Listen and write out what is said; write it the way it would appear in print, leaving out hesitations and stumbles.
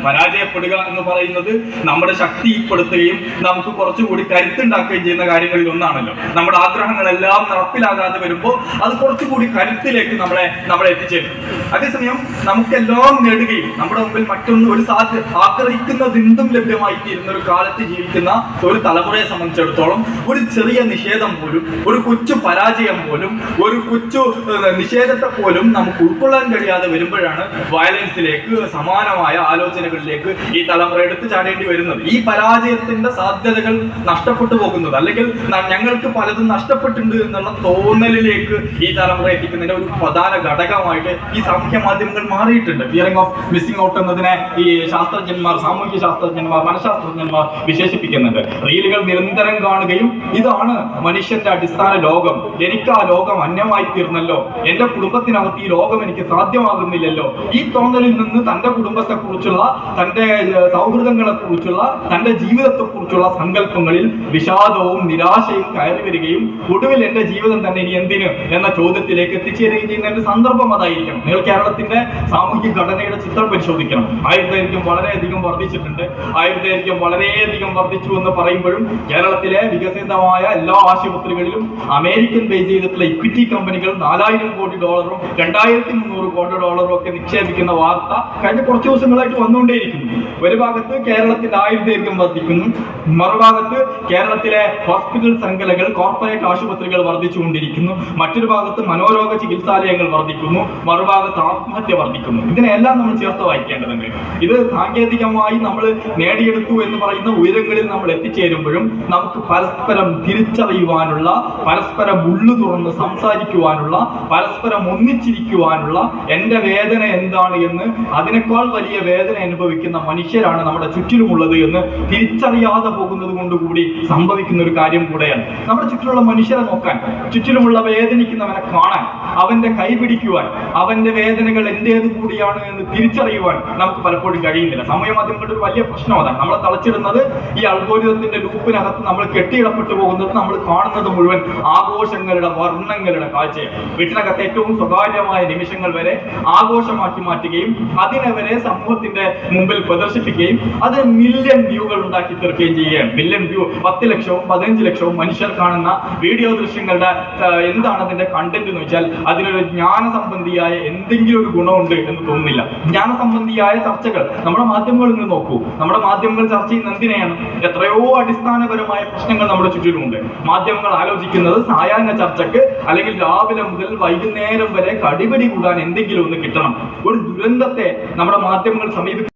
പരാജയപ്പെടുക എന്ന് പറയുന്നത് നമ്മുടെ ശക്തിപ്പെടുത്തുകയും നമുക്ക് കുറച്ചുകൂടി കരുത്തുണ്ടാക്കുകയും ചെയ്യുന്ന കാര്യങ്ങളിൽ ഒന്നാണല്ലോ. നമ്മുടെ ആഗ്രഹങ്ങളെല്ലാം നടപ്പിലാകാതെ വരുമ്പോൾ അത് കുറച്ചുകൂടി കരുത്തിലേക്ക് നമ്മളെ എത്തിച്ചേരും. അതേസമയം നമുക്കെല്ലാം നേടുകയും നമ്മുടെ മുമ്പിൽ മറ്റൊന്ന് ആഗ്രഹിക്കുന്നതെന്തും ലഭ്യമായി തീരുന്ന ഒരു കാലത്ത് ജീവിക്കുന്ന ഒരു തലമുറയെ സംബന്ധിച്ചിടത്തോളം ഒരു ചെറിയ നിഷേധം പോലും, ഒരു കൊച്ചു പരാജയം പോലും, ഒരു കൊച്ചു നിഷേധത്തെ പോലും നമുക്ക് ഉൾക്കൊള്ളാൻ കഴിയാതെ വരുമ്പോഴാണ് വയലൻസിലേക്ക്, സമാനമായ ആലോചനകളിലേക്ക് ഈ തലമുറ എടുത്തു ചാടേണ്ടി വരുന്നത്. ഈ പരാജയത്തിന്റെ സാധ്യതകൾ നഷ്ടപ്പെട്ടു പോകുന്നത്, അല്ലെങ്കിൽ ഞങ്ങൾക്ക് പലതും നഷ്ടപ്പെട്ടിട്ടുണ്ട് എന്നുള്ള തോന്നലിലേക്ക് ഈ തലമുറ എത്തിക്കുന്നതിന്റെ ഒരു പ്രധാന ഘടകമായിട്ട് ഈ സാമൂഹ്യ മാധ്യമങ്ങൾ മാറിയിട്ടുണ്ട്. ഫിയറിംഗ് ഓഫ് മിസ്സിംഗ് ഔട്ട് എന്നതിനെ ഈ ശാസ്ത്രജ്ഞന്മാർ, സാമൂഹ്യ ശാസ്ത്രജ്ഞന്മാർ, മനഃശാസ്ത്രജ്ഞന്മാർ വിശേഷിപ്പിക്കുന്നുണ്ട്. റീലുകൾ നിരന്തരം കാണുകയും ഇതാണ് മനുഷ്യന്റെ അടിസ്ഥാന ലോകം, എനിക്ക് ആ ലോകം അന്യമായി തീർന്നല്ലോ, എന്റെ കുടുംബത്തിനകത്ത് ഈ ലോകം എനിക്ക് സാധ്യമാകുന്നില്ലല്ലോ, ഈ തോന്നലിൽ നിന്ന് തന്റെ കുടുംബത്തെക്കുറിച്ചുള്ള, തന്റെ സൗഹൃദങ്ങളെ കുറിച്ചുള്ള, തന്റെ ജീവിതത്തെ കുറിച്ചുള്ള സങ്കല്പങ്ങളിൽ വിഷാദവും നിരാശയും കയറി വരികയും ഒടുവിൽ എന്റെ ജീവിതം തന്നെ ഇനി എന്തിന് എന്ന ചോദ്യത്തിലേക്ക് എത്തിച്ചേരുകയും ചെയ്യുന്ന ഒരു സന്ദർഭം അതായിരിക്കും. നിങ്ങൾ കേരളത്തിന്റെ സാമൂഹിക ഘടനയുടെ ചിത്രം പരിശോധിക്കണം. ആയുർദൈർഘ്യം വളരെയധികം വർദ്ധിച്ചിട്ടുണ്ട്. ആയുർദൈർഘ്യം വളരെയധികം വർദ്ധിച്ചു എന്ന് പറയുമ്പോഴും കേരളത്തിലെ വികസിതമായ എല്ലാ ആശുപത്രികളിലും അമേരിക്കൻ ബേസ് ചെയ്തിട്ടുള്ള ഇക്വിറ്റി കമ്പനികൾ $4000 കോടി $2300 കോടി ഒക്കെ നിക്ഷേപിക്കുന്ന വാർത്ത കഴിഞ്ഞ കുറച്ച് ദിവസങ്ങളായിട്ട് വന്നുകൊണ്ടേയിരിക്കുന്നു. ഒരു ഭാഗത്ത് കേരളത്തിന്റെ ആയുർദൈർഘ്യം വർദ്ധിക്കുന്നു, മറുഭാഗത്ത് കേരളത്തിലെ ഹോസ്പിറ്റൽ ശൃംഖലകൾ, കോർപ്പറേറ്റ് ആശുപത്രികൾ വർദ്ധിച്ചുകൊണ്ടിരിക്കുന്നു, മറ്റൊരു ഭാഗത്ത് മനോരോഗ ചികിത്സാലയങ്ങൾ വർദ്ധിക്കുന്നു, മറുഭാഗത്ത് ആത്മഹത്യ വർദ്ധിക്കുന്നു. ഇതിനെല്ലാം നമ്മൾ ചേർത്ത് വായിക്കേണ്ടതുണ്ട്. ഇത് സാങ്കേതികമായി നമ്മൾ നേടിയെടുത്തു എന്ന് പറയുന്ന ഉയരങ്ങളിൽ നമ്മൾ എത്തിച്ചേരുമ്പോഴും നമുക്ക് പരസ്പരം തിരിച്ചറിയുവാനുള്ള, പരസ്പരം ഉള്ളു തുറന്ന് സംസാരിക്കുവാനുള്ള, പരസ്പരം ഒന്നിച്ചിരിക്കുവാനുള്ള, എന്റെ വേദന എന്താണ് എന്ന്, അതിനേക്കാൾ വലിയ വേദന അനുഭവിക്കുന്ന മനുഷ്യരാണ് നമ്മുടെ ചുറ്റിലുമുള്ളത് എന്ന് തിരിച്ചറിയാതെ പോകുന്നത് കൊണ്ടുകൂടി സംഭവിക്കുന്ന ഒരു കാര്യം കൂടെയാണ്. നമ്മുടെ ചുറ്റിലുള്ള മനുഷ്യരെ നോക്കാൻ, ചുറ്റിലുമുള്ള വേദനിക്കുന്നവനെ കാണാൻ, അവന്റെ കൈപിടിക്കുവാൻ, അവന്റെ വേദനകൾ എന്റേത് കൂടിയാണ് എന്ന് തിരിച്ചറിയുവാൻ നമുക്ക് പലപ്പോഴും കഴിയുന്നില്ല. സമൂഹ മാധ്യമങ്ങളുടെ ഒരു വലിയ പ്രശ്നം അതാണ്. നമ്മളെ തളച്ചിടുന്നത് ഈ അൽഗോരിതത്തിന്റെ ലൂപ്പിനകത്ത് നമ്മൾ കെട്ടിയിടപ്പെട്ടു പോകുന്നത്, നമ്മൾ കാണുന്നത് മുഴുവൻ ആഘോഷങ്ങളുടെ, വർണ്ണങ്ങളുടെ കാഴ്ചയാണ്. വീട്ടിനകത്ത് ഏറ്റവും സ്വകാര്യമായ നിമിഷങ്ങൾ വരെ ആഘോഷമാക്കി മാറ്റുകയും അതിനെ വരെ സമൂഹത്തിന്റെ മുമ്പിൽ പ്രദർശിപ്പിക്കുകയും അത് മില്യൺ വ്യൂകൾ ഉണ്ടാക്കി തീർക്കുകയും ചെയ്യുകയാണ്. മില്യൺ വ്യൂ, 10 ലക്ഷവും 15 ലക്ഷവും മനുഷ്യർ കാണുന്ന വീഡിയോ ദൃശ്യങ്ങളുടെ എന്താണ് അതിന്റെ കണ്ടന്റ് എന്ന് വെച്ചാൽ അതിനൊരു ജ്ഞാന സംബന്ധിയായ എന്തെങ്കിലും ഒരു ഗുണമുണ്ട് എന്ന് തോന്നുന്നില്ല. ജ്ഞാന സംബന്ധിയായ ചർച്ചകൾ നമ്മുടെ മാധ്യമങ്ങളിൽ നിന്ന് നോക്കൂ. നമ്മുടെ മാധ്യമങ്ങൾ ചർച്ച ചെയ്യുന്ന എന്തിനെയാണ്? എത്രയോ അടിസ്ഥാനപരമായ പ്രശ്നങ്ങൾ നമ്മുടെ ചുറ്റിലുമുണ്ട്. മാധ്യമങ്ങൾ ആലോചിക്കുന്നത് സായാഹ്ന ചർച്ചക്ക്, അല്ലെങ്കിൽ രാവിലെ മുതൽ വൈകുന്നേരം വരെ കടിപിടി കൂടാൻ എന്തെങ്കിലും ഒന്ന് കിട്ടണം. ഒരു ദുരന്തത്തെ നമ്മുടെ മാധ്യമങ്ങൾ സമീപിക്കും.